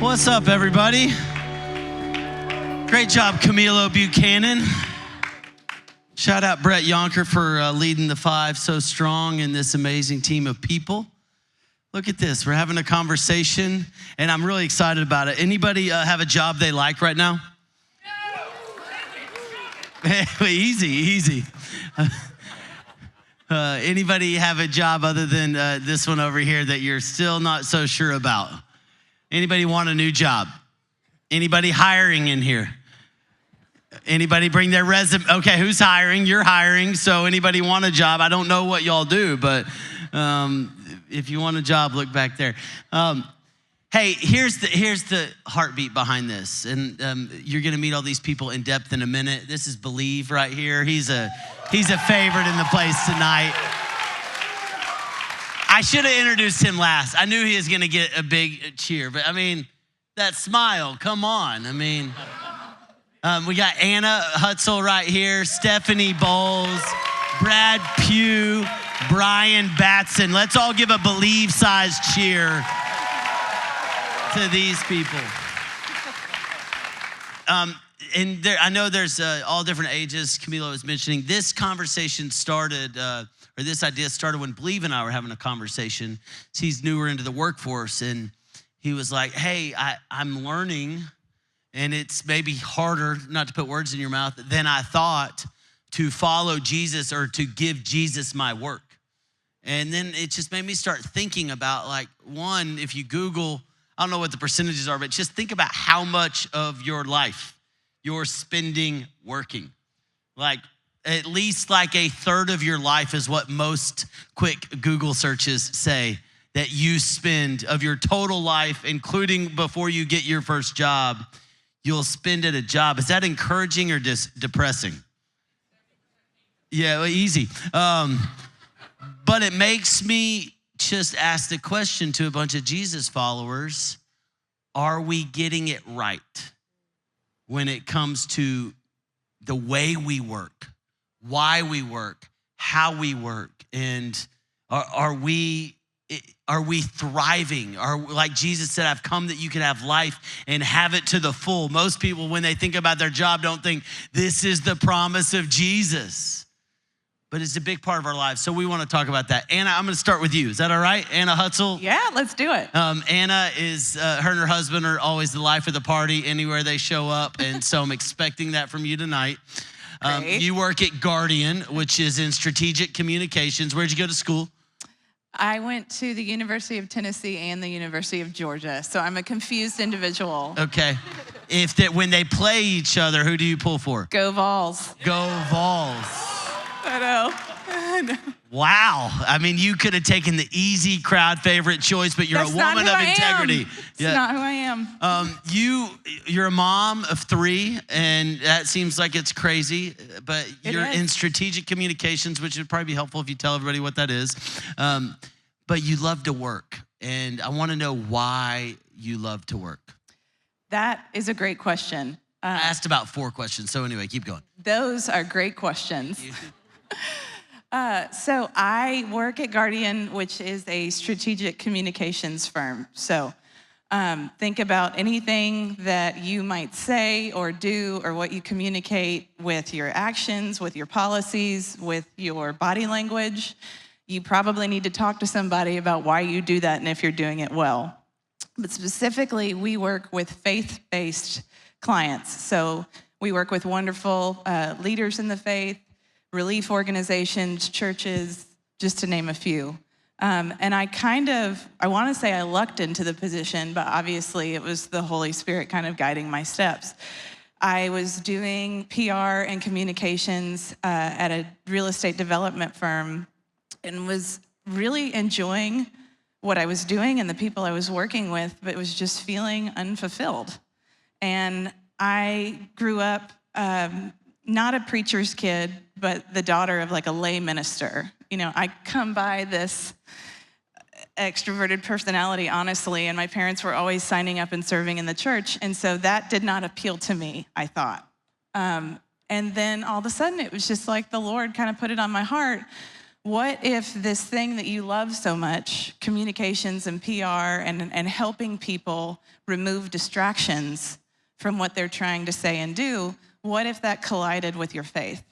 What's up, everybody? Great job, Camilo Buchanan. Shout out Brett Yonker for leading the five so strong in this amazing team of people. Look at this, we're having a conversation and I'm really excited about it. Anybody have a job they like right now? Easy. Anybody have a job other than this one over here that you're still not so sure about? Anybody want a new job? Anybody hiring in here? Anybody bring their resume? Okay, who's hiring? You're hiring. So anybody want a job? I don't know what y'all do, but if you want a job, look back there. Hey, here's the heartbeat behind this. And you're gonna meet all these people in depth in a minute. This is Believe right here. He's a favorite in the place tonight. I should have introduced him last. I knew he was gonna get a big cheer, but I mean, that smile, come on. I mean, we got Anna Hutzel right here, Stephanie Bowles, Brad Pugh, Brian Batson. Let's all give a Believe-sized cheer to these people. And I know there's all different ages. Camilo was mentioning this conversation started, or this idea started when Believe and I were having a conversation. He's newer into the workforce, and he was like, hey, I'm learning, and it's maybe harder, not to put words in your mouth, than I thought to follow Jesus or to give Jesus my work. And then it just made me start thinking about, like, one, if you Google, I don't know what the percentages are, but just think about how much of your life you're spending working. Like, at least like a third of your life is what most quick Google searches say that you spend of your total life, including before you get your first job, you'll spend at a job. Is that encouraging or just depressing? Yeah, well, easy. But it makes me just ask the question to a bunch of Jesus followers, are we getting it right when it comes to the way we work, why we work, how we work, and are we thriving? Like Jesus said, I've come that you can have life and have it to the full. Most people, when they think about their job, don't think this is the promise of Jesus. But it's a big part of our lives, so we want to talk about that. Anna, I'm going to start with you. Is that all right? Anna Hutzel? Yeah, let's do it. Anna is, her and her husband are always the life of the party anywhere they show up, and so I'm expecting that from you tonight. You work at Guardian, which is in strategic communications. Where'd you go to school? I went to the University of Tennessee and the University of Georgia, so I'm a confused individual. Okay. When they play each other, who do you pull for? Go Vols. Go Vols. I know. Wow. I mean, you could have taken the easy crowd favorite choice, but you're That's a woman of integrity. That's not who I am. You're a mom of 3, and that seems like it's crazy, but you're in strategic communications, which would probably be helpful if you tell everybody what that is. But you love to work, and I want to know why you love to work. That is a great question. I asked about 4 questions, so anyway, keep going. Those are great questions. So I work at Guardian, which is a strategic communications firm. So think about anything that you might say or do or what you communicate with your actions, with your policies, with your body language. You probably need to talk to somebody about why you do that and if you're doing it well. But specifically, we work with faith-based clients. So we work with wonderful leaders in the faith, relief organizations, churches, just to name a few. And I want to say I lucked into the position, but obviously it was the Holy Spirit kind of guiding my steps. I was doing PR and communications at a real estate development firm and was really enjoying what I was doing and the people I was working with, but was just feeling unfulfilled. And I grew up not a preacher's kid, but the daughter of like a lay minister. You know, I come by this extroverted personality, honestly, and my parents were always signing up and serving in the church, and so that did not appeal to me, I thought. And then all of a sudden, it was just like the Lord kind of put it on my heart. What if this thing that you love so much, communications and PR and helping people remove distractions from what they're trying to say and do, what if that collided with your faith?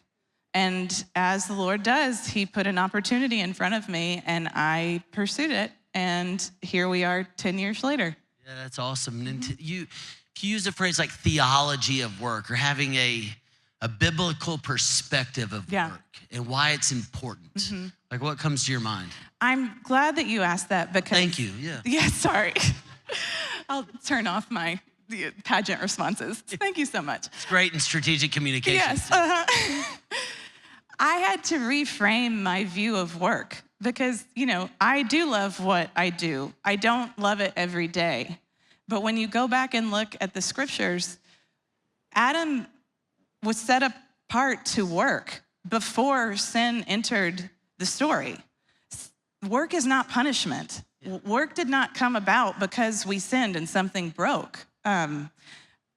And as the Lord does, he put an opportunity in front of me and I pursued it. And here we are 10 years later. Yeah, that's awesome. And if you use a phrase like theology of work or having a biblical perspective of work and why it's important, like what comes to your mind? I'm glad that you asked that because— Thank you, yeah. Yeah, sorry. I'll turn off my pageant responses. Thank you so much. It's great in strategic communication. Yes. I had to reframe my view of work because, I do love what I do. I don't love it every day. But when you go back and look at the scriptures, Adam was set apart to work before sin entered the story. Work is not punishment. Work did not come about because we sinned and something broke.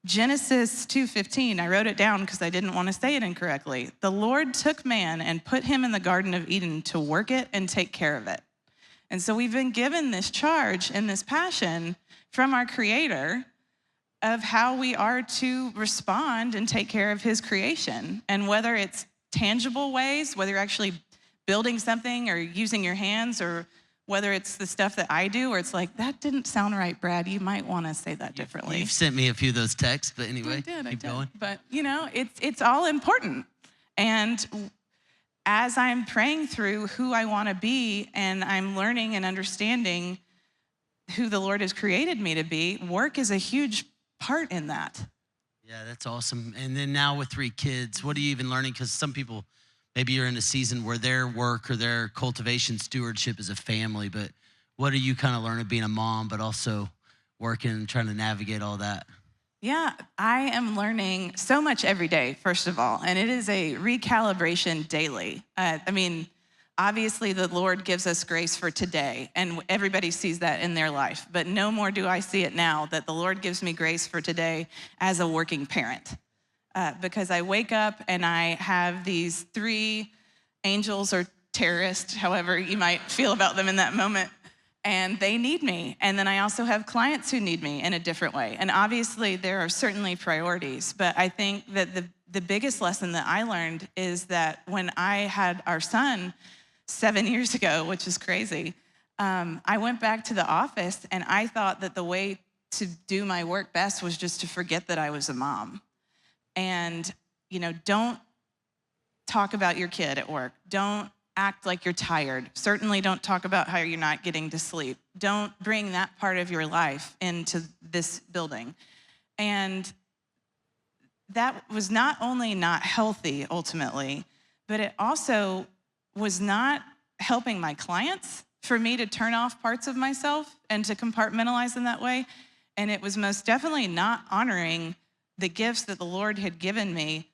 Genesis 2:15, I wrote it down because I didn't want to say it incorrectly. The Lord took man and put him in the Garden of Eden to work it and take care of it. And so we've been given this charge and this passion from our Creator of how we are to respond and take care of his creation. And whether it's tangible ways, whether you're actually building something or using your hands, or whether it's the stuff that I do, or it's like, that didn't sound right, Brad. You might want to say that differently. You've sent me a few of those texts, but anyway, I did. going. But, it's all important. And as I'm praying through who I want to be and I'm learning and understanding who the Lord has created me to be, work is a huge part in that. Yeah, that's awesome. And then now with 3 kids, what are you even learning? Because some people, maybe you're in a season where their work or their cultivation stewardship is a family, but what are you kind of learning being a mom, but also working and trying to navigate all that? Yeah, I am learning so much every day, first of all, and it is a recalibration daily. Obviously the Lord gives us grace for today, and everybody sees that in their life, but no more do I see it now that the Lord gives me grace for today as a working parent. Because I wake up and I have these 3 angels or terrorists, however you might feel about them in that moment, and they need me. And then I also have clients who need me in a different way. And obviously there are certainly priorities, but I think that the biggest lesson that I learned is that when I had our son 7 years ago, which is crazy, I went back to the office and I thought that the way to do my work best was just to forget that I was a mom. And, don't talk about your kid at work. Don't act like you're tired. Certainly don't talk about how you're not getting to sleep. Don't bring that part of your life into this building. And that was not only not healthy ultimately, but it also was not helping my clients for me to turn off parts of myself and to compartmentalize in that way. And it was most definitely not honoring the gifts that the Lord had given me,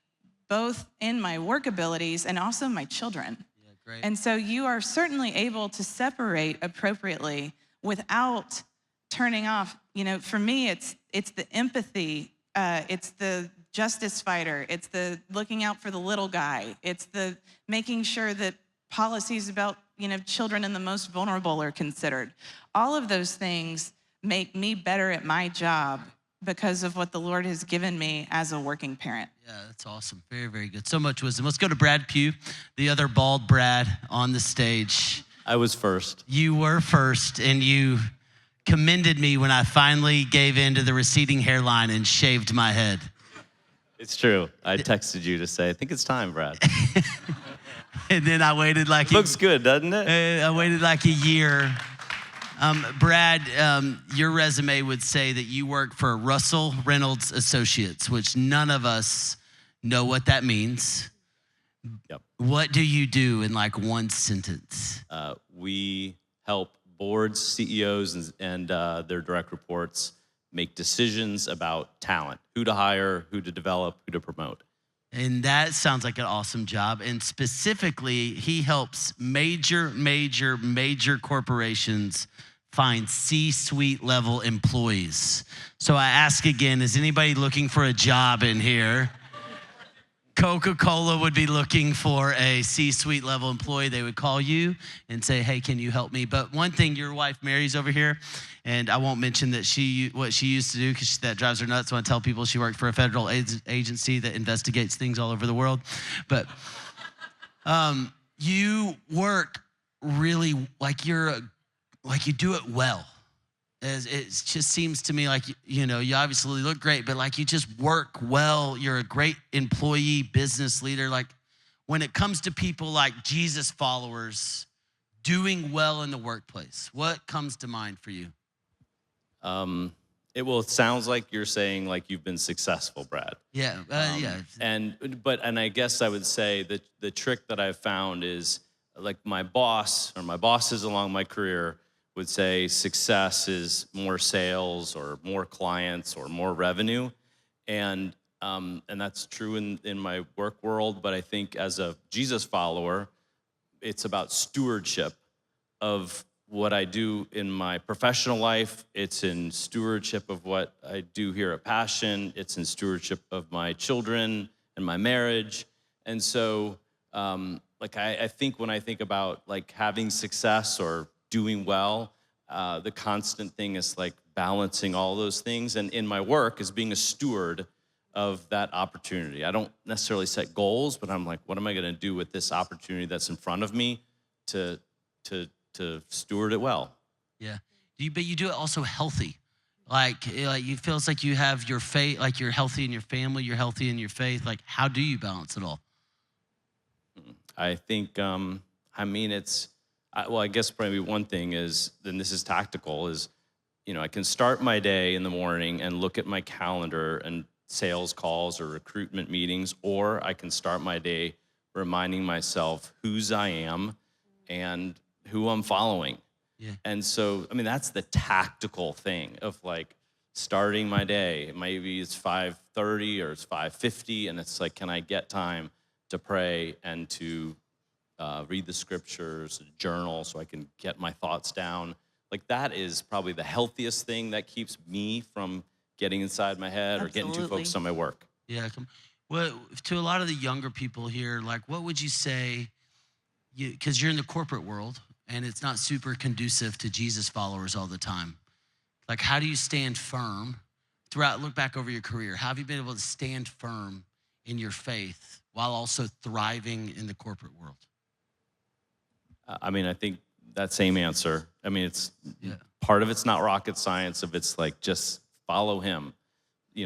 both in my work abilities and also my children. Yeah, great. And so you are certainly able to separate appropriately without turning off. For me, it's the empathy, it's the justice fighter, it's the looking out for the little guy, it's the making sure that policies about, children and the most vulnerable are considered. All of those things make me better at my job because of what the Lord has given me as a working parent. Yeah, that's awesome. Very, very good. So much wisdom. Let's go to Brad Pugh, the other bald Brad on the stage. I was first. You were first, and you commended me when I finally gave in to the receding hairline and shaved my head. It's true. I texted you to say, I think it's time, Brad. And then I waited like Looks good, doesn't it? I waited like a year. Brad, your resume would say that you work for Russell Reynolds Associates, which none of us know what that means. Yep. What do you do in like one sentence? We help boards, CEOs, and their direct reports make decisions about talent, who to hire, who to develop, who to promote. And that sounds like an awesome job. And specifically, he helps major corporations find C-suite level employees. So I ask again, is anybody looking for a job in here? Coca-Cola would be looking for a C-suite level employee. They would call you and say, hey, can you help me? But one thing, your wife Mary's over here, and I won't mention that what she used to do because that drives her nuts when I tell people she worked for a federal agency that investigates things all over the world. But you work really like you do it well. It just seems to me like, you obviously look great, but like you just work well. You're a great employee, business leader. Like when it comes to people like Jesus followers doing well in the workplace, what comes to mind for you? It sounds like you're saying like you've been successful, Brad. Yeah, yeah. And I guess I would say that the trick that I've found is like my boss or my bosses along my career would say success is more sales or more clients or more revenue. And that's true in my work world. But I think as a Jesus follower, it's about stewardship of what I do in my professional life. It's in stewardship of what I do here at Passion. It's in stewardship of my children and my marriage. And so I think when I think about like having success or doing well, the constant thing is like balancing all those things. And in my work is being a steward of that opportunity. I don't necessarily set goals, but I'm like, what am I going to do with this opportunity that's in front of me to steward it well? Yeah. But you do it also healthy. Like it feels like you have your faith, like you're healthy in your family, you're healthy in your faith. Like how do you balance it all? I think, I guess probably one thing is, and this is tactical, is, I can start my day in the morning and look at my calendar and sales calls or recruitment meetings, or I can start my day reminding myself whose I am and who I'm following. Yeah. And so, that's the tactical thing of like starting my day. Maybe it's 5:30 or it's 5:50, and it's like, can I get time to pray and to read the scriptures, journal, so I can get my thoughts down. Like that is probably the healthiest thing that keeps me from getting inside my head or getting too focused on my work. Yeah. Well, to a lot of the younger people here, like what would you say, because you're in the corporate world and it's not super conducive to Jesus followers all the time. Like how do you stand firm look back over your career? How have you been able to stand firm in your faith while also thriving in the corporate world? I think that same answer. It's part of it's not rocket science. If it's like just follow him,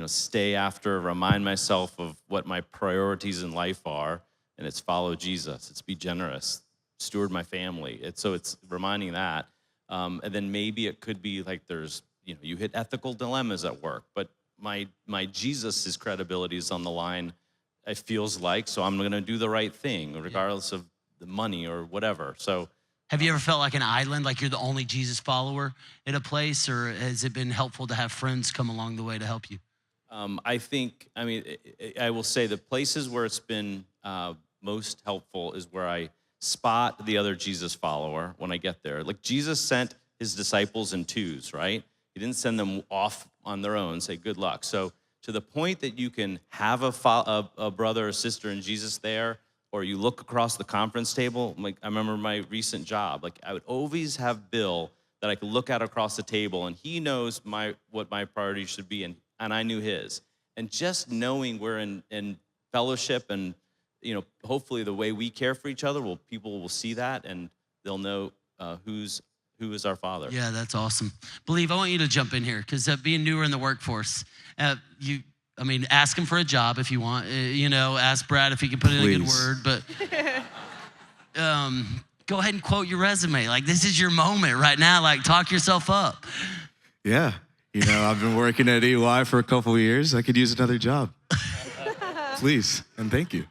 stay after, remind myself of what my priorities in life are, and it's follow Jesus. It's be generous, steward my family. It's reminding that, and then maybe it could be like there's you hit ethical dilemmas at work, but my Jesus's credibility is on the line. It feels like, so I'm going to do the right thing regardless of the money or whatever. So have you ever felt like an island, like you're the only Jesus follower in a place, or has it been helpful to have friends come along the way to help you? I will say the places where it's been most helpful is where I spot the other Jesus follower when I get there. Like Jesus sent his disciples in twos, right? He didn't send them off on their own, say good luck. So to the point that you can have a brother or sister in Jesus there, or you look across the conference table, like I remember my recent job, like I would always have Bill that I could look at across the table, and he knows what my priorities should be, and I knew his. And just knowing we're in fellowship, and hopefully the way we care for each other, people will see that, and they'll know who is our Father. Yeah, that's awesome. Believe, I want you to jump in here, because being newer in the workforce, ask him for a job if you want. Ask Brad if he can put in a good word. But go ahead and quote your resume. Like, this is your moment right now. Like, talk yourself up. Yeah. I've been working at EY for a couple of years. I could use another job. Please, and thank you.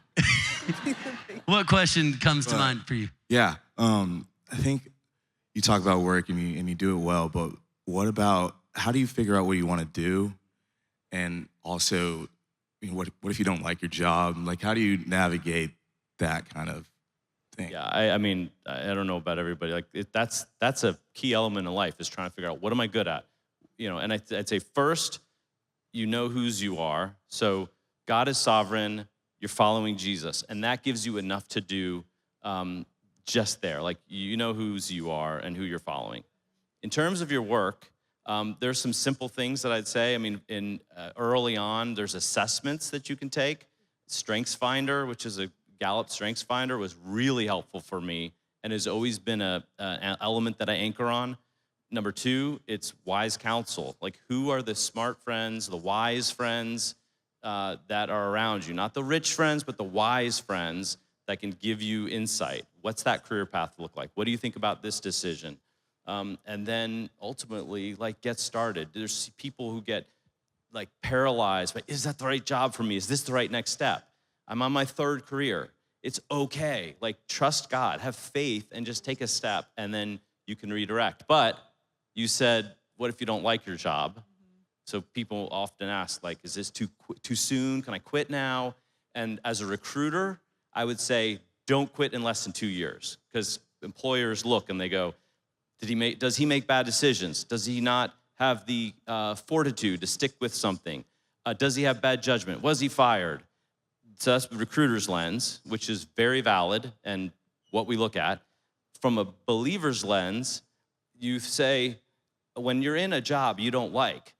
What question comes to mind for you? Yeah. I think you talk about work and you do it well, but what about, how do you figure out what you want to do? And also, what if you don't like your job? Like, how do you navigate that kind of thing? Yeah, I don't know about everybody. Like, that's a key element in life, is trying to figure out, what am I good at? And I'd say first, whose you are. So God is sovereign. you're following Jesus, and that gives you enough to do just there. Like, you know whose you are and who you're following. In terms of your work, there's some simple things that I'd say. I mean, early on, there's assessments that you can take. Strengths Finder, which is a Gallup Strengths Finder, was really helpful for me and has always been an element that I anchor on. Number 2, it's wise counsel. Like, who are the smart friends, the wise friends that are around you? Not the rich friends, but the wise friends that can give you insight. What's that career path look like? What do you think about this decision? And then ultimately, like, get started. There's people who get like paralyzed, but is that the right job for me? Is this the right next step? I'm on my 3rd career. It's okay. Like, trust God, have faith, and just take a step, and then you can redirect. But you said, what if you don't like your job? So people often ask, like, is this too soon? Can I quit now? And as a recruiter, I would say, don't quit in less than 2 years, because employers look and they go, does he make bad decisions? Does he not have the fortitude to stick with something? Does he have bad judgment? Was he fired? So that's the recruiter's lens, which is very valid and what we look at. From a believer's lens, you say, when you're in a job you don't like,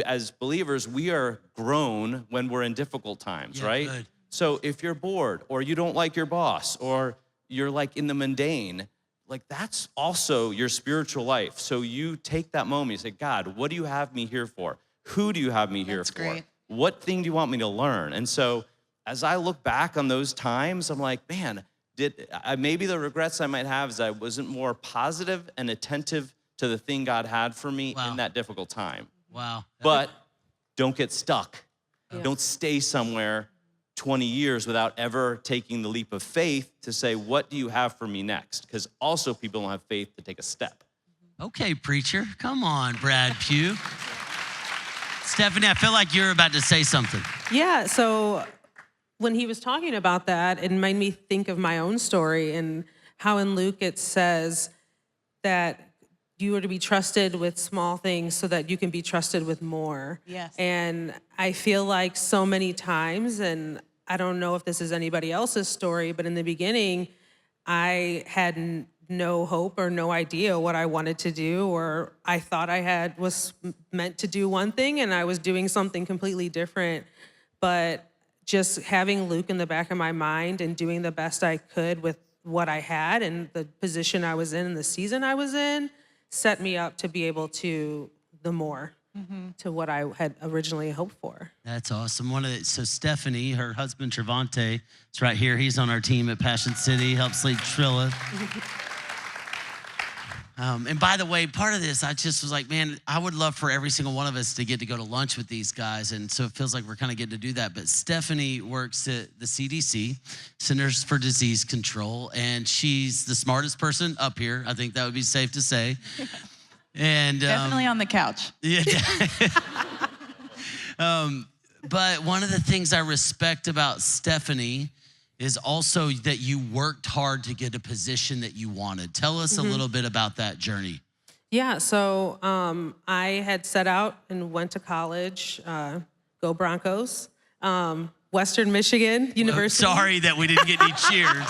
as believers, we are grown when we're in difficult times, right? Good. So if you're bored, or you don't like your boss, or you're like in the mundane, like, that's also your spiritual life. So you take that moment, you say, God, what do you have me here for? Who do you have me here for? Great. What thing do you want me to learn? And so as I look back on those times, I'm like, man, maybe the regrets I might have is I wasn't more positive and attentive to the thing God had for me in that difficult time. Wow. But don't get stuck. Yeah. Don't stay somewhere 20 years without ever taking the leap of faith to say, what do you have for me next? Because also people don't have faith to take a step. Okay, preacher. Come on, Brad Pugh. Stephanie, I feel like you're about to say something. Yeah, so when he was talking about that, it made me think of my own story and how in Luke it says that you are to be trusted with small things so that you can be trusted with more. Yes. And I feel like so many times, and I don't know if this is anybody else's story, but in the beginning, I had no hope or no idea what I wanted to do, or I thought I was meant to do one thing and I was doing something completely different. But just having Luke in the back of my mind and doing the best I could with what I had and the position I was in and the season I was in set me up to be able to the more to what I had originally hoped for. That's awesome. So Stephanie, her husband Trevante, is right here. He's on our team at Passion City, helps lead Trilla. And by the way, part of this, I just was like, man, I would love for every single one of us to get to go to lunch with these guys. And so it feels like we're kind of getting to do that. But Stephanie works at the CDC, Centers for Disease Control, and she's the smartest person up here. I think that would be safe to say. And Definitely on the couch. Yeah. But one of the things I respect about Stephanie is also that you worked hard to get a position that you wanted. Tell us a little bit about that journey. Yeah, so I had set out and went to college, go Broncos, Western Michigan University. Sorry that we didn't get any cheers,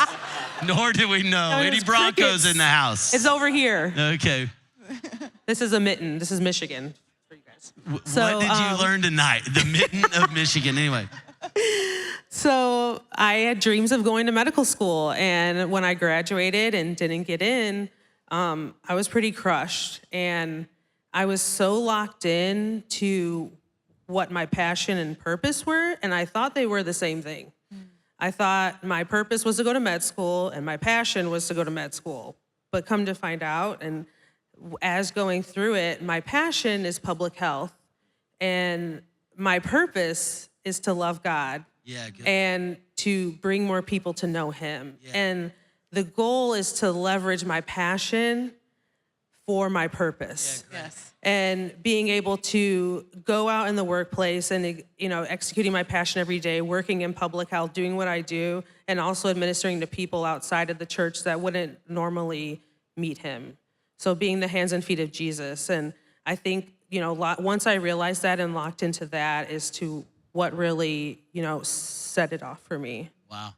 nor did we know. Any Broncos crickets in the house? It's over here. Okay. This is a mitten. This is Michigan for you guys. What did you learn tonight? The mitten of Michigan. Anyway. So I had dreams of going to medical school, and when I graduated and didn't get in, I was pretty crushed, and I was so locked in to what my passion and purpose were, and I thought they were the same thing. I thought my purpose was to go to med school, and my passion was to go to med school. But come to find out, and as going through it, my passion is public health, and my purpose is to love God. Yeah, good. And to bring more people to know him. Yeah. And the goal is to leverage my passion for my purpose. Yeah, yes. And being able to go out in the workplace and, executing my passion every day, working in public health, doing what I do, and also administering to people outside of the church that wouldn't normally meet him. So being the hands and feet of Jesus. And I think, once I realized that and locked into that is to what really, set it off for me. Wow.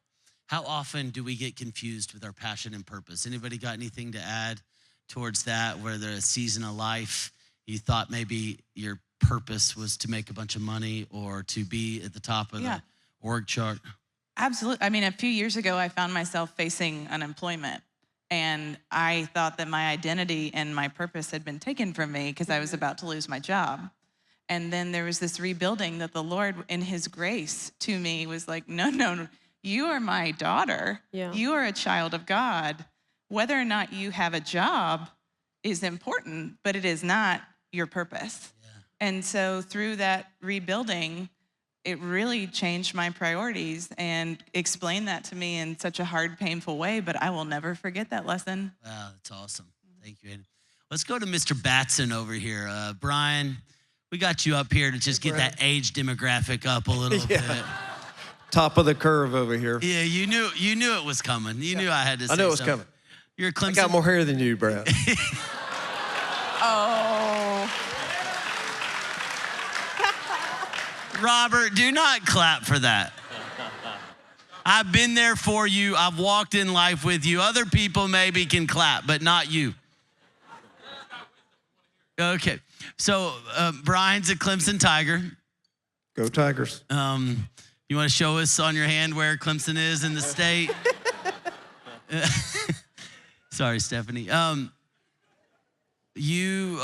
How often do we get confused with our passion and purpose? Anybody got anything to add towards that, where there's a season of life you thought maybe your purpose was to make a bunch of money or to be at the top of the org chart? Absolutely. I mean, a few years ago, I found myself facing unemployment. And I thought that my identity and my purpose had been taken from me because I was about to lose my job. And then there was this rebuilding that the Lord, in his grace to me, was like, no, you are my daughter. Yeah. You are a child of God. Whether or not you have a job is important, but it is not your purpose. Yeah. And so through that rebuilding, it really changed my priorities and explained that to me in such a hard, painful way, but I will never forget that lesson. Wow, that's awesome. Thank you, Aiden. Let's go to Mr. Batson over here. Brian, we got you up here to just get that age demographic up a little bit. Top of the curve over here. Yeah, you knew it was coming. You knew I had to say I knew it was something. coming. You're a Clemson. I got more hair than you, Brad. Oh. Robert, do not clap for that. I've been there for you. I've walked in life with you. Other people maybe can clap, but not you. Okay. So Brian's a Clemson Tiger. Go Tigers. You want to show us on your hand where Clemson is in the state? Sorry, Stephanie. You're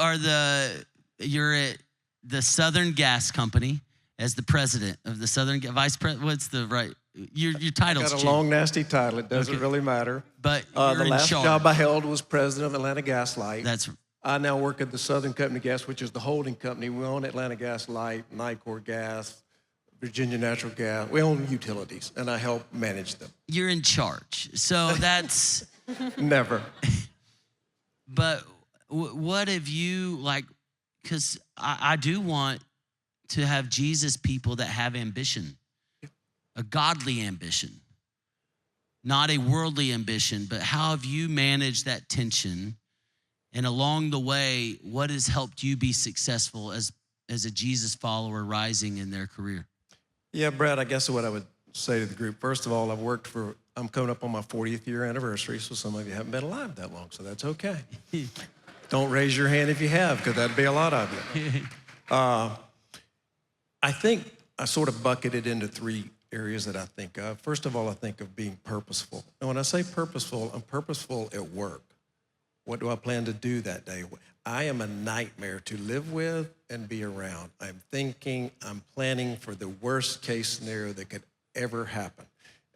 at the Southern Gas Company as the president of the Southern Vice President. What's the right? Your title's Got a long, nasty title. It doesn't really matter. But you're the in last charge. job I held was president of Atlanta Gas Light. That's I now work at the Southern Company Gas, which is the holding company. We own Atlanta Gas Light, Nicor Gas, Virginia Natural Gas. We own utilities, and I help manage them. you're in charge. So that's. Never. But what have you like? Because I do want to have Jesus people that have ambition, a godly ambition, not a worldly ambition. But how have you managed that tension? And along the way, what has helped you be successful as a Jesus follower rising in their career? Yeah, Brad, I guess what I would say to the group, first of all, I'm coming up on my 40th year anniversary, so some of you haven't been alive that long, so that's okay. Don't raise your hand if you have, because that'd be a lot of you. I think I sort of bucket it into three areas that I think of. First of all, I think of being purposeful. And when I say purposeful, I'm purposeful at work. What do I plan to do that day? I am a nightmare to live with and be around. I'm planning for the worst case scenario that could ever happen.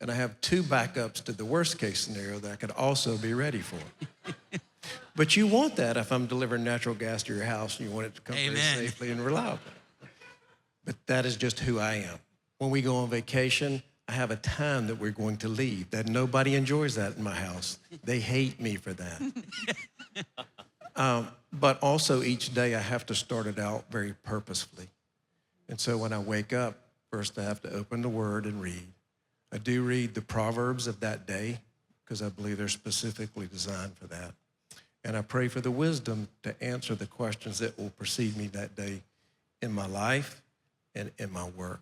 And I have two backups to the worst case scenario that I could also be ready for. But you want that if I'm delivering natural gas to your house and you want it to come very safely and reliably. But that is just who I am. When we go on vacation, I have a time that we're going to leave. That nobody enjoys that in my house. They hate me for that. But also each day I have to start it out very purposefully. And so when I wake up, first I have to open the Word and read. I do read the Proverbs of that day because I believe they're specifically designed for that. And I pray for the wisdom to answer the questions that will precede me that day in my life and in my work.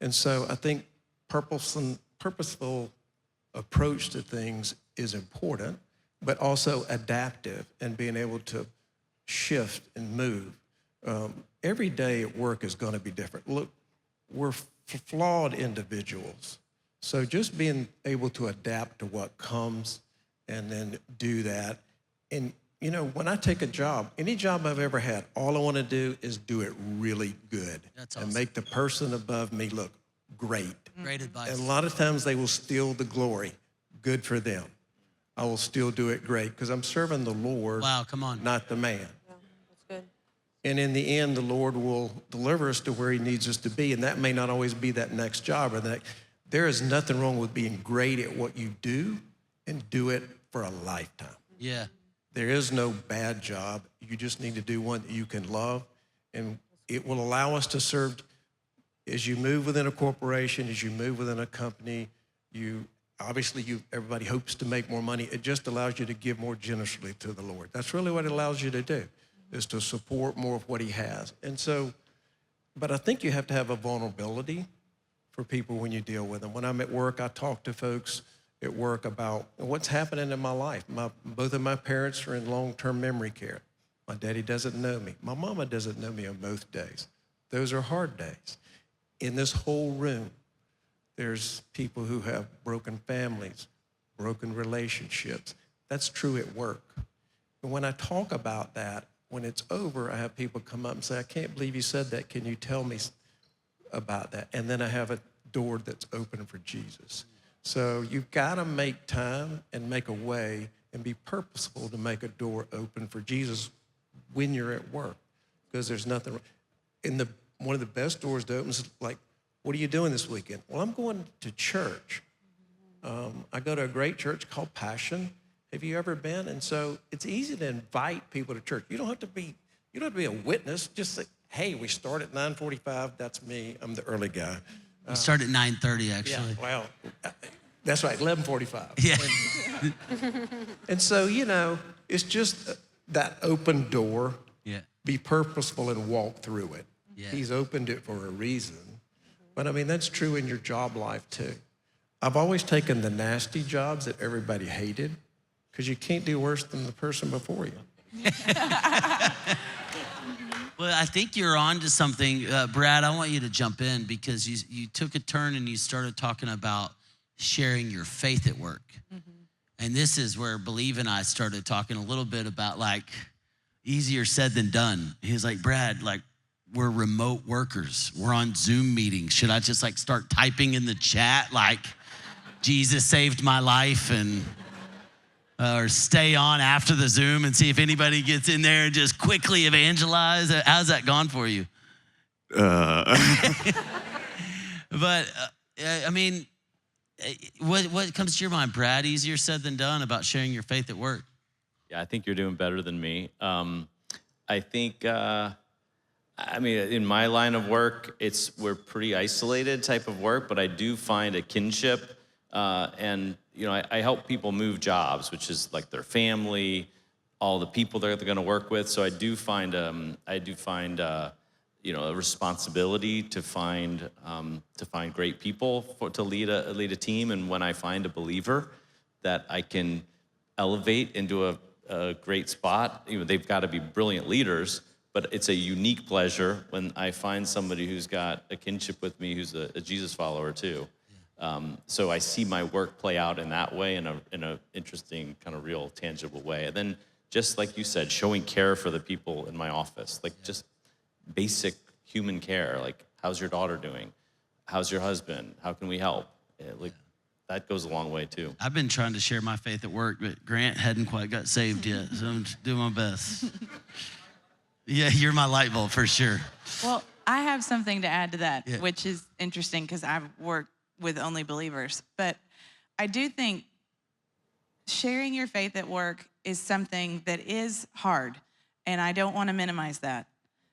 And so I think purposeful approach to things is important, but also adaptive and being able to shift and move. Every day at work is going to be different. Look, we're flawed individuals. So just being able to adapt to what comes and then do that. And, you know, when I take a job, any job I've ever had, all I want to do is do it really good. That's awesome. And make the person above me look great. Great advice. And a lot of times they will steal the glory. Good for them. I will still do it great because I'm serving the Lord, Wow, come on. not the man. Yeah, that's good. And in the end, the Lord will deliver us to where he needs us to be. And that may not always be that next job or that. There is nothing wrong with being great at what you do and do it for a lifetime. Yeah. There is no bad job. You just need to do one that you can love. And it will allow us to serve as you move within a corporation, as you move within a company. Everybody hopes to make more money. It just allows you to give more generously to the Lord. That's really what it allows you to do, is to support more of what he has. And so But I think you have to have a vulnerability for people when you deal with them. When I'm at work, I talk to folks at work about what's happening in my life. Both of my parents are in long-term memory care. My daddy doesn't know me. My mama doesn't know me on both days. Those are hard days. In this whole room, there's people who have broken families, broken relationships. That's true at work. And when I talk about that, when it's over, I have people come up and say, I can't believe you said that. Can you tell me about that? And then I have a door that's open for Jesus. So you've got to make time and make a way and be purposeful to make a door open for Jesus when you're at work, because there's nothing. One of the best doors to open is like, what are you doing this weekend? Well, I'm going to church. I go to a great church called Passion. Have you ever been? And so it's easy to invite people to church. You don't have to be a witness. Just say, hey, we start at 9:45. That's me. I'm the early guy. We start at 9:30, actually. Yeah, well, that's right, 11:45. Yeah. And so, it's just that open door. Yeah. Be purposeful and walk through it. Yeah. He's opened it for a reason. But I mean, that's true in your job life too. I've always taken the nasty jobs that everybody hated, because you can't do worse than the person before you. Well, I think you're on to something. Brad, I want you to jump in, because you took a turn and you started talking about sharing your faith at work. And this is where Believe and I started talking a little bit about, like, easier said than done. He was like, Brad, like, we're remote workers. We're on Zoom meetings. Should I just like start typing in the chat like Jesus saved my life, and or stay on after the Zoom and see if anybody gets in there and just quickly evangelize? How's that gone for you? But I mean, what comes to your mind, Brad? Easier said than done about sharing your faith at work. Yeah, I think you're doing better than me. I think, I mean, in my line of work, we're pretty isolated type of work, but I do find a kinship. And, I help people move jobs, which is like their family, all the people they're going to work with. So I do find, a responsibility to find great people to lead a team. And when I find a believer that I can elevate into a great spot, they've got to be brilliant leaders, but it's a unique pleasure when I find somebody who's got a kinship with me, who's a Jesus follower too. So I see my work play out in that way, in a interesting, kind of real, tangible way. And then, just like you said, showing care for the people in my office, like just basic human care, like, how's your daughter doing? How's your husband? How can we help? That goes a long way too. I've been trying to share my faith at work, but Grant hadn't quite got saved yet, so I'm doing my best. Yeah, you're my light bulb for sure. Well, I have something to add to that, Yeah. which is interesting because I've worked with only believers. But I do think sharing your faith at work is something that is hard, and I don't want to minimize that.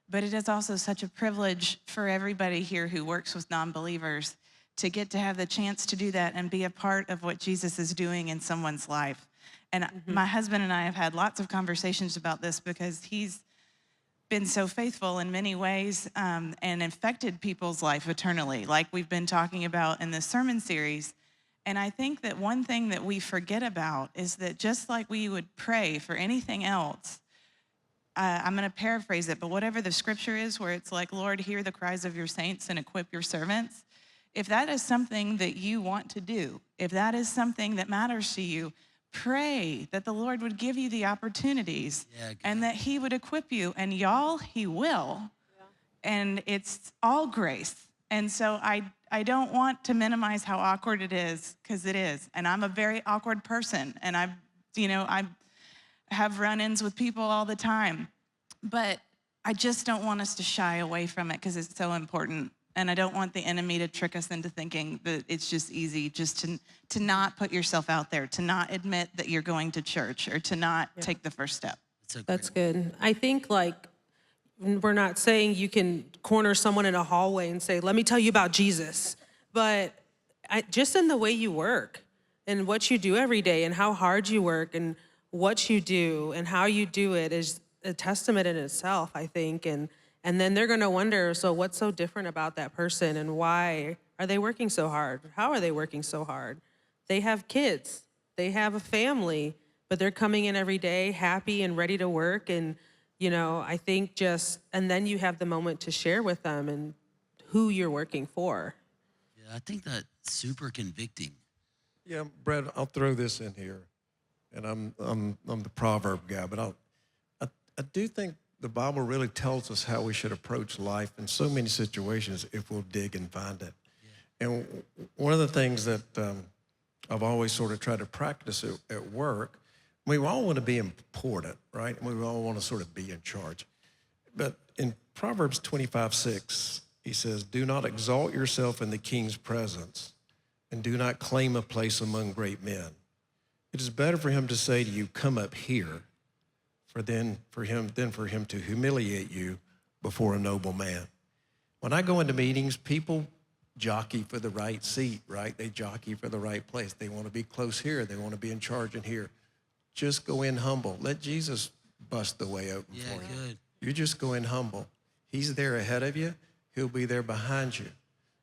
But it is also such a privilege for everybody here who works with non-believers to get to have the chance to do that and be a part of what Jesus is doing in someone's life. And my husband and I have had lots of conversations about this, because he's been so faithful in many ways, and affected people's life eternally, like we've been talking about in this sermon series. And I think that one thing that we forget about is that just like we would pray for anything else, I'm going to paraphrase it, but whatever the scripture is where it's like, Lord, hear the cries of your saints and equip your servants. If that is something that you want to do, if that is something that matters to you, pray that the Lord would give you the opportunities, and that he would equip you. And y'all, he will. Yeah. And it's all grace. And so I don't want to minimize how awkward it is, because it is. And I'm a very awkward person. And I have run-ins with people all the time. But I just don't want us to shy away from it, because it's so important. And I don't want the enemy to trick us into thinking that it's just easy just to not put yourself out there, to not admit that you're going to church, or to not take the first step. That's good. I think, like, we're not saying you can corner someone in a hallway and say, let me tell you about Jesus. But just in the way you work and what you do every day and how hard you work and what you do and how you do it is a testament in itself, I think. And And then they're gonna wonder, so what's so different about that person and why are they working so hard? How are they working so hard? They have kids, they have a family, but they're coming in every day happy and ready to work. And, I think and then you have the moment to share with them and who you're working for. Yeah, I think that's super convicting. Yeah, Brad, I'll throw this in here, and I'm the proverb guy, but I do think the Bible really tells us how we should approach life in so many situations if we'll dig and find it. Yeah. And one of the things that I've always sort of tried to practice at work, we all want to be important, right? We all want to sort of be in charge. But in Proverbs 25:6, he says, "Do not exalt yourself in the king's presence, and do not claim a place among great men. It is better for him to say to you, 'Come up here,' than for him to humiliate you before a noble man." When I go into meetings, people jockey for the right seat, right? They jockey for the right place. They want to be close here. They want to be in charge in here. Just go in humble. Let Jesus bust the way open for you. Good. You just go in humble. He's there ahead of you. He'll be there behind you.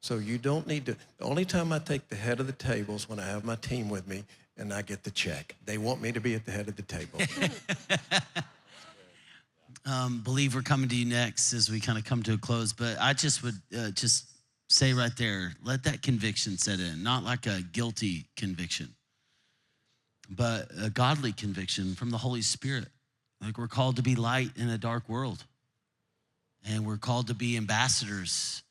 So you don't need to. The only time I take the head of the table is when I have my team with me and I get the check. They want me to be at the head of the table. Believe we're coming to you next as we kind of come to a close, but I just would just say right there, let that conviction set in, not like a guilty conviction, but a godly conviction from the Holy Spirit. Like we're called to be light in a dark world, and we're called to be ambassadors.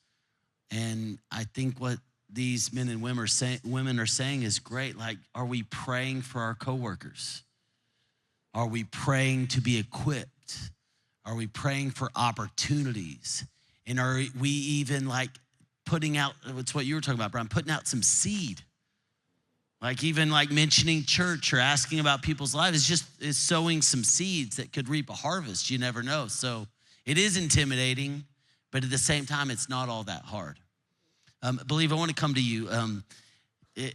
And I think what these men and women are saying is great. Like, are we praying for our coworkers? Are we praying to be equipped? Are we praying for opportunities? And are we even like putting out, it's what you were talking about, Brian, putting out some seed? Like even like mentioning church or asking about people's lives is sowing some seeds that could reap a harvest. You never know. So it is intimidating, but at the same time, it's not all that hard. Believe, I want to come to you.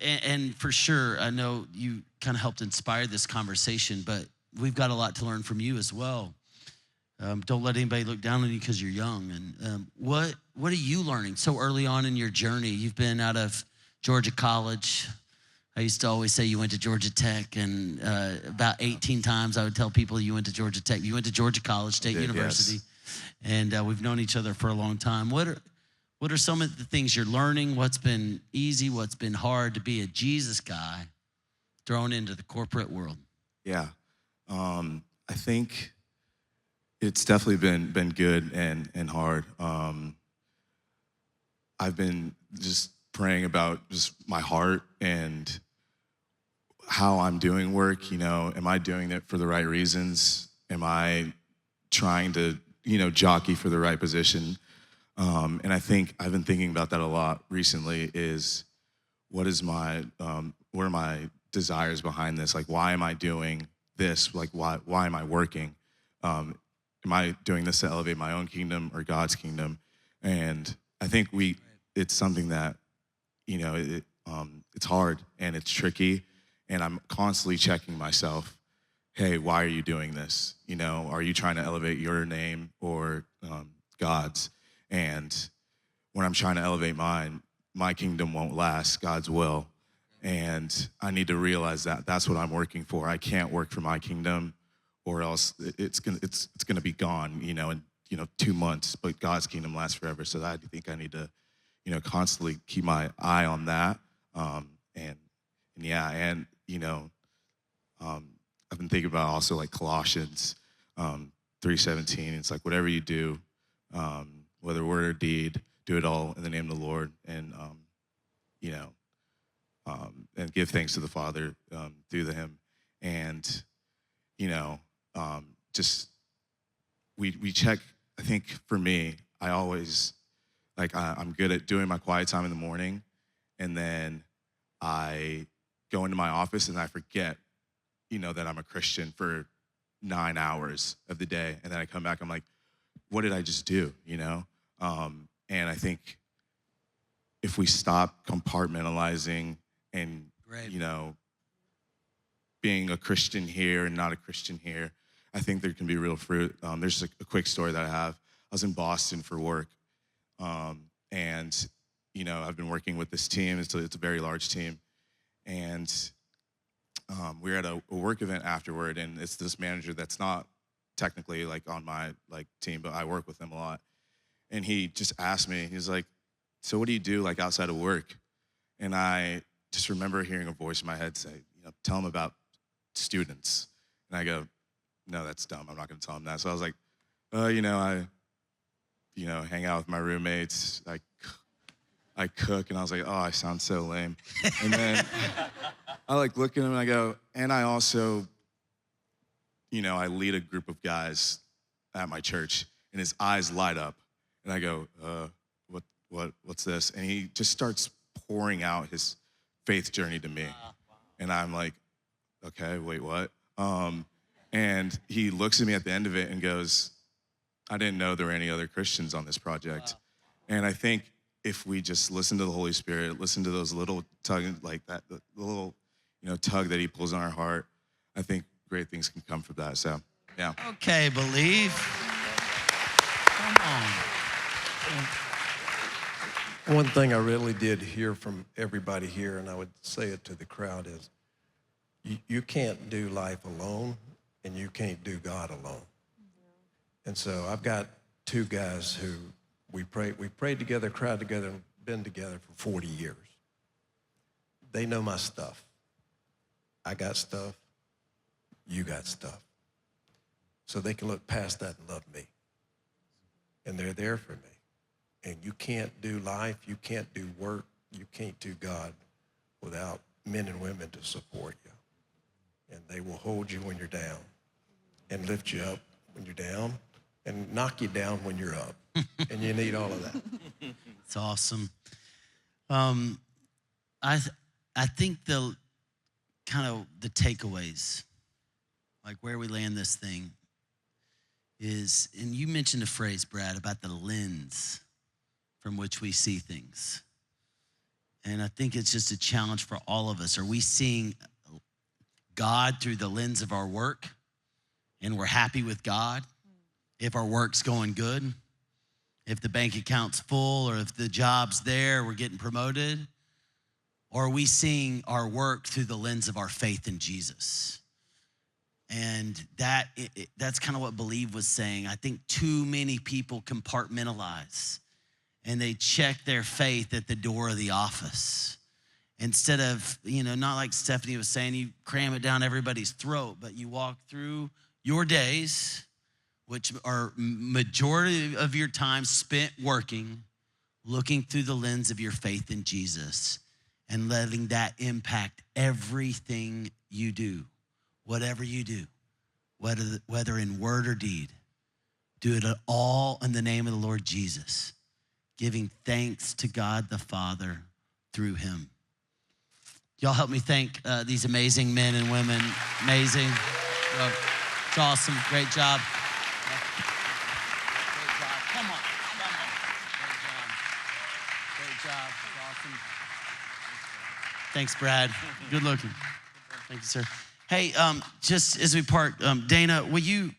And for sure, I know you kind of helped inspire this conversation, but we've got a lot to learn from you as well. Don't let anybody look down on you because you're young. And what are you learning so early on in your journey? You've been out of Georgia College. I used to always say you went to Georgia Tech, and about 18 times I would tell people you went to Georgia Tech. You went to Georgia College, State University, yes. And we've known each other for a long time. What are some of the things you're learning? What's been easy? What's been hard to be a Jesus guy thrown into the corporate world? Yeah, I think it's definitely been good and hard. I've been just praying about just my heart and how I'm doing work. Am I doing it for the right reasons? Am I trying to, jockey for the right position? And I think I've been thinking about that a lot recently is what are my desires behind this? Like, why am I doing this? Like, why am I working? Am I doing this to elevate my own kingdom or God's kingdom? And I think it's something that, it's hard and it's tricky. And I'm constantly checking myself. Hey, why are you doing this? Are you trying to elevate your name or God's? And when I'm trying to elevate mine, my kingdom won't last, God's will. And I need to realize that that's what I'm working for. I can't work for my kingdom or else it's gonna be gone, in 2 months, but God's kingdom lasts forever. So I think I need to, constantly keep my eye on that. I've been thinking about also like Colossians 3:17. It's like whatever you do, whether word or deed, do it all in the name of the Lord, and and give thanks to the Father through Him. And just we check. I think for me, I always I'm good at doing my quiet time in the morning, and then I go into my office and I forget, that I'm a Christian for 9 hours of the day, and then I come back. I'm like, what did I just do? And I think if we stop compartmentalizing and being a Christian here and not a Christian here, I think there can be real fruit. There's a quick story that I have. was in Boston for work. And, I've been working with this team. It's a very large team. And we were at a work event afterward, and it's this manager that's not technically like on my team, but I work with him a lot. And he just asked me, he's like, so what do you do like outside of work? And I just remember hearing a voice in my head say, tell him about students. And I go, no, that's dumb. I'm not going to tell him that. So I was like, I hang out with my roommates. I cook. And I was like, oh, I sound so lame. And then I look at him and I go, and I also, I lead a group of guys at my church, and his eyes light up. And I go, what's this? And he just starts pouring out his faith journey to me. And I'm like, okay, wait, what? And he looks at me at the end of it and goes, I didn't know there were any other Christians on this project. Wow. And I think if we just listen to the Holy Spirit, listen to those little tug, like that, the little, tug that he pulls on our heart, I think great things can come from that. So, yeah. Okay, believe. Come on. One thing I really did hear from everybody here, and I would say it to the crowd, is you can't do life alone, and you can't do God alone. And so I've got two guys who we prayed together, cried together, and been together for 40 years. They know my stuff. I got stuff. You got stuff. So they can look past that and love me. And they're there for me. And you can't do life, you can't do work, you can't do God without men and women to support you. And they will hold you when you're down and lift you up when you're down and knock you down when you're up. And you need all of that. It's awesome. I think the takeaways, like where we land this thing is, and you mentioned a phrase, Brad, about the lens from which we see things. And I think it's just a challenge for all of us. Are we seeing God through the lens of our work and we're happy with God if our work's going good? If the bank account's full or if the job's there, we're getting promoted? Or are we seeing our work through the lens of our faith in Jesus? And that's kind of what Believe was saying. I think too many people compartmentalize and they check their faith at the door of the office. Instead of, not like Stephanie was saying, you cram it down everybody's throat, but you walk through your days, which are majority of your time spent working, looking through the lens of your faith in Jesus and letting that impact everything you do, whatever you do, whether in word or deed. Do it all in the name of the Lord Jesus, giving thanks to God the Father through him. Y'all help me thank these amazing men and women. Amazing. It's awesome. Great job. Great job. Come on. Great job. It's awesome. Thanks, Brad. Good looking. Thank you, sir. Hey, just as we part, Dana, will you,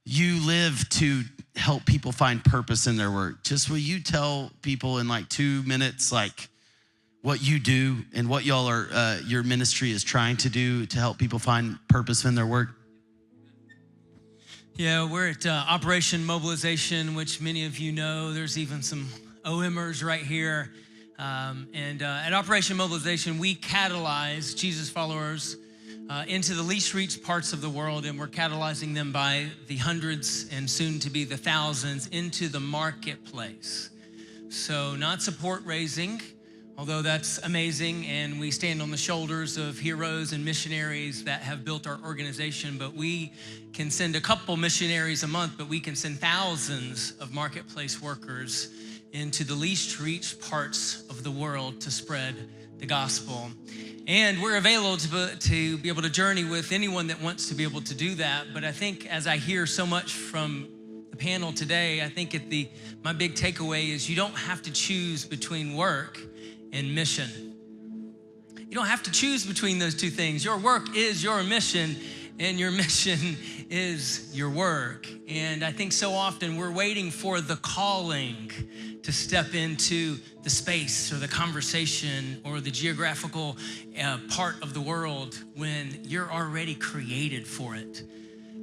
you live to help people find purpose in their work. Just will you tell people in 2 minutes, what you do and what y'all are, your ministry is trying to do to help people find purpose in their work? Yeah, we're at Operation Mobilization, which many of you know. There's even some OMers right here. And at Operation Mobilization, we catalyze Jesus followers into the least reached parts of the world, and we're catalyzing them by the hundreds and soon to be the thousands into the marketplace. So not support raising, although that's amazing, and we stand on the shoulders of heroes and missionaries that have built our organization, but we can send a couple missionaries a month, but we can send thousands of marketplace workers into the least reached parts of the world to spread the gospel. And we're available to be able to journey with anyone that wants to be able to do that. But I think as I hear so much from the panel today, I think my big takeaway is you don't have to choose between work and mission. You don't have to choose between those two things. Your work is your mission, and your mission is your work. And I think so often we're waiting for the calling to step into the space or the conversation or the geographical part of the world when you're already created for it.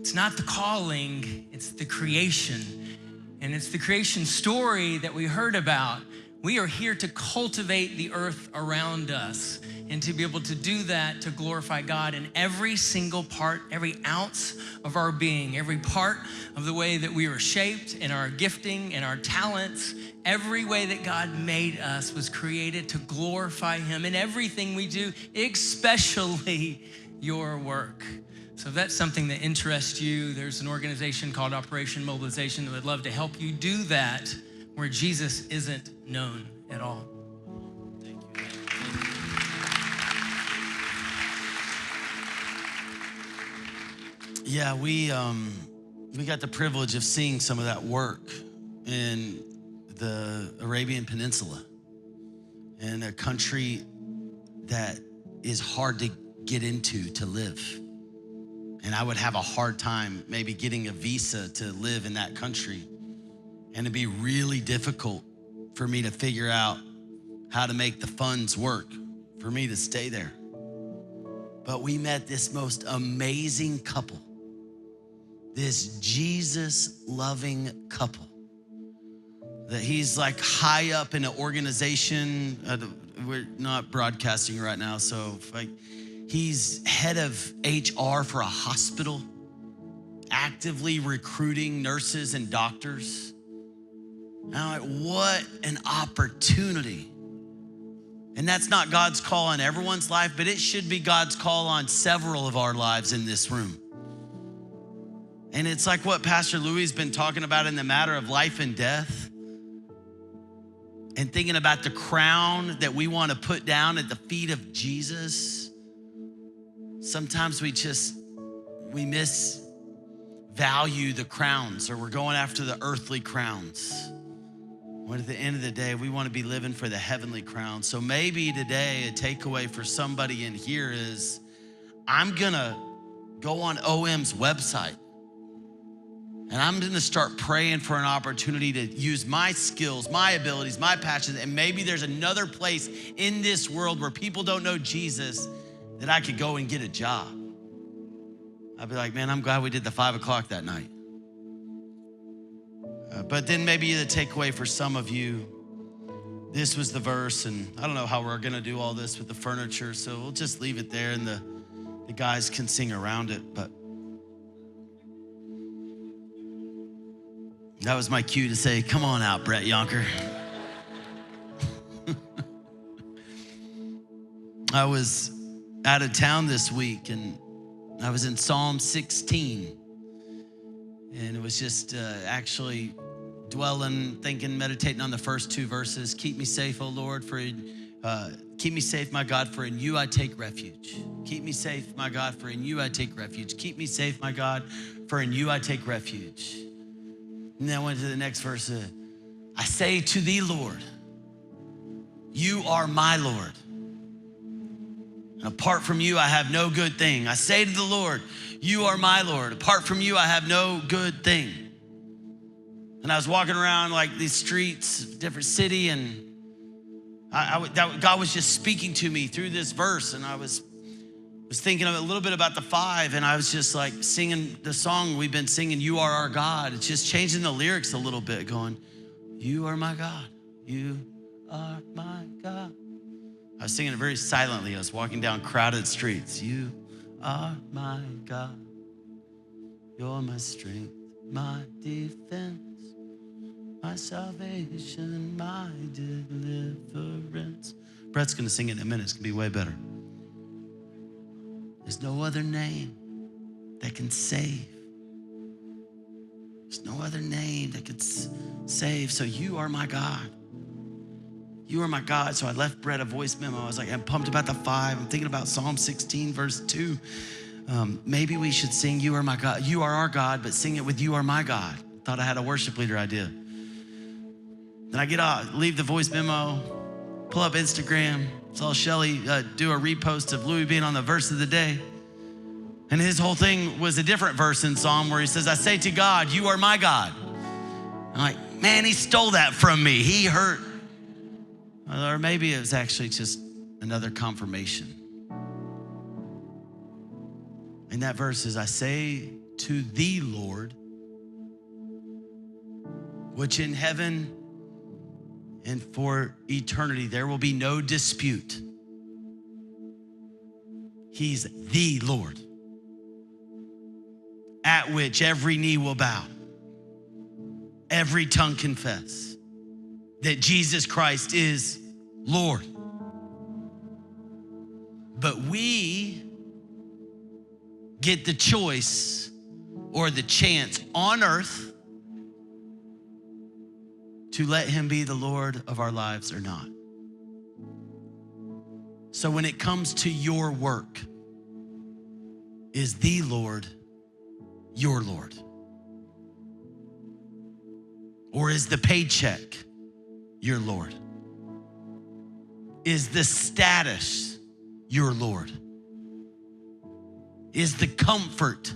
It's not the calling, it's the creation. And it's the creation story that we heard about. We are here to cultivate the earth around us and to be able to do that to glorify God in every single part, every ounce of our being, every part of the way that we were shaped in our gifting and our talents. Every way that God made us was created to glorify him in everything we do, especially your work. So if that's something that interests you, there's an organization called Operation Mobilization that would love to help you do that where Jesus isn't known at all. Thank you. Yeah, we got the privilege of seeing some of that work in the Arabian Peninsula, in a country that is hard to get into to live. And I would have a hard time maybe getting a visa to live in that country. And it'd be really difficult for me to figure out how to make the funds work for me to stay there. But we met this most amazing couple, this Jesus-loving couple, that he's like high up in an organization. We're not broadcasting right now, so he's head of HR for a hospital, actively recruiting nurses and doctors. And I'm like, what an opportunity. And that's not God's call on everyone's life, but it should be God's call on several of our lives in this room. And it's like what Pastor Louis has been talking about in the matter of life and death, and thinking about the crown that we want to put down at the feet of Jesus. Sometimes we misvalue the crowns, or we're going after the earthly crowns. When at the end of the day, we want to be living for the heavenly crown. So maybe today a takeaway for somebody in here is, I'm gonna go on OM's website and I'm gonna start praying for an opportunity to use my skills, my abilities, my passions, and maybe there's another place in this world where people don't know Jesus that I could go and get a job. I'd be like, man, I'm glad we did the 5 o'clock that night. But then maybe the takeaway for some of you, this was the verse, and I don't know how we're gonna do all this with the furniture, so we'll just leave it there and the guys can sing around it. But that was my cue to say, come on out, Brett Yonker. I was out of town this week, and I was in Psalm 16. And it was just actually dwelling, thinking, meditating on the first 2 verses. Keep me safe, O Lord, keep me safe, my God, for in you I take refuge. Keep me safe, my God, for in you I take refuge. Keep me safe, my God, for in you I take refuge. And then I went to the next verse. I say to thee, Lord, you are my Lord. And apart from you, I have no good thing. I say to the Lord, you are my Lord. Apart from you, I have no good thing. And I was walking around like these streets, different city, and God was just speaking to me through this verse. And I was thinking a little bit about the 5, and I was just like singing the song we've been singing, You Are Our God. It's just changing the lyrics a little bit, going, you are my God, you are my God. I was singing it very silently. I was walking down crowded streets. You are my God, you're my strength, my defense, my salvation, my deliverance. Brett's gonna sing it in a minute. It's gonna be way better. There's no other name that can save. There's no other name that could save. So you are my God. You are my God. So I left Brett a voice memo. I was like, I'm pumped about the 5. I'm thinking about Psalm 16, verse 2. Maybe we should sing, you are my God. You are our God, but sing it with you are my God. Thought I had a worship leader idea. Then I get out, leave the voice memo, pull up Instagram, saw Shelly do a repost of Louis being on the verse of the day. And his whole thing was a different verse in Psalm where he says, I say to God, you are my God. I'm like, man, he stole that from me. He hurt. Or maybe it was actually just another confirmation. And that verse is, I say to thee, Lord, which in heaven and for eternity there will be no dispute. He's the Lord, at which every knee will bow, every tongue confess that Jesus Christ is Lord. But we get the choice or the chance on earth to let him be the Lord of our lives or not. So when it comes to your work, is the Lord your Lord? Or is the paycheck your Lord? Is the status your Lord? Is the comfort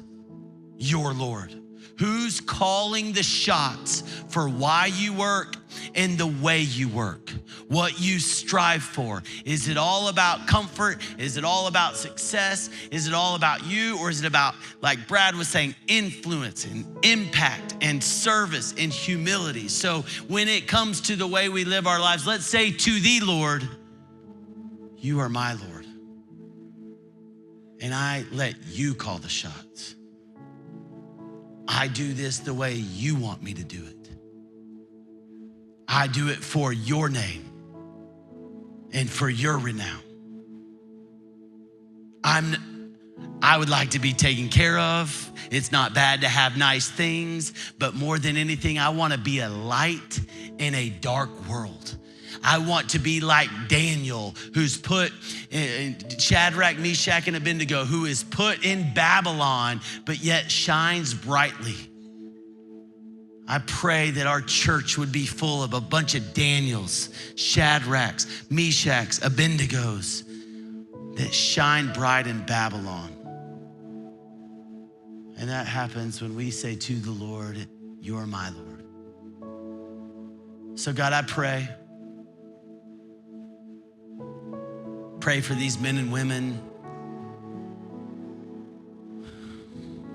your Lord? Who's calling the shots for why you work and the way you work? What you strive for? Is it all about comfort? Is it all about success? Is it all about you? Or is it about, like Brad was saying, influence and impact and service and humility? So when it comes to the way we live our lives, let's say to thee, Lord, you are my Lord. And I let you call the shots. I do this the way you want me to do it. I do it for your name and for your renown. I would like to be taken care of. It's not bad to have nice things, but more than anything, I want to be a light in a dark world. I want to be like Daniel, who's put in Shadrach, Meshach, and Abednego, who is put in Babylon, but yet shines brightly. I pray that our church would be full of a bunch of Daniels, Shadrachs, Meshachs, Abednegos that shine bright in Babylon. And that happens when we say to the Lord, you're my Lord. So God, I pray for these men and women.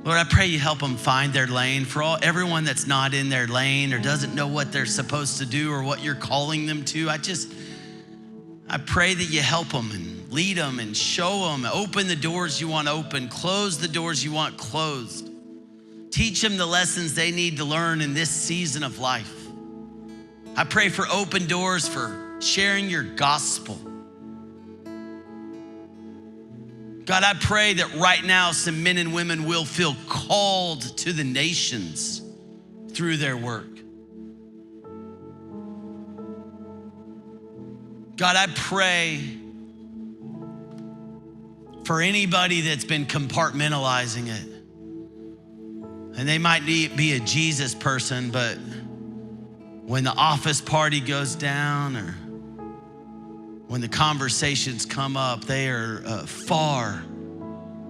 Lord, I pray you help them find their lane. For everyone that's not in their lane or doesn't know what they're supposed to do or what you're calling them to, I pray that you help them and lead them and show them, open the doors you want open, close the doors you want closed. Teach them the lessons they need to learn in this season of life. I pray for open doors for sharing your gospel. God, I pray that right now some men and women will feel called to the nations through their work. God, I pray for anybody that's been compartmentalizing it. And they might be a Jesus person, but when the office party goes down or when the conversations come up, they are far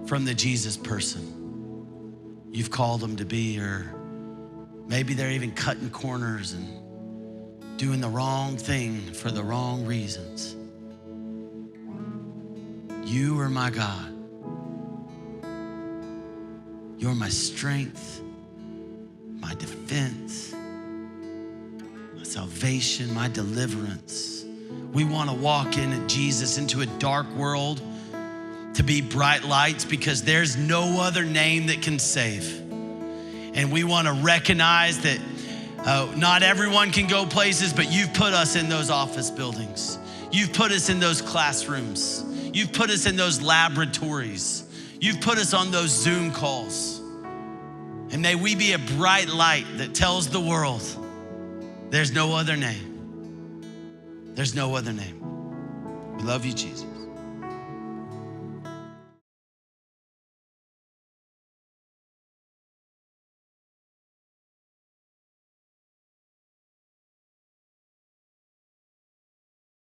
from the Jesus person you've called them to be, or maybe they're even cutting corners and doing the wrong thing for the wrong reasons. You are my God. You're my strength, my defense, my salvation, my deliverance. We want to walk in Jesus into a dark world to be bright lights because there's no other name that can save. And we want to recognize that not everyone can go places, but you've put us in those office buildings. You've put us in those classrooms. You've put us in those laboratories. You've put us on those Zoom calls. And may we be a bright light that tells the world there's no other name. There's no other name. We love you, Jesus.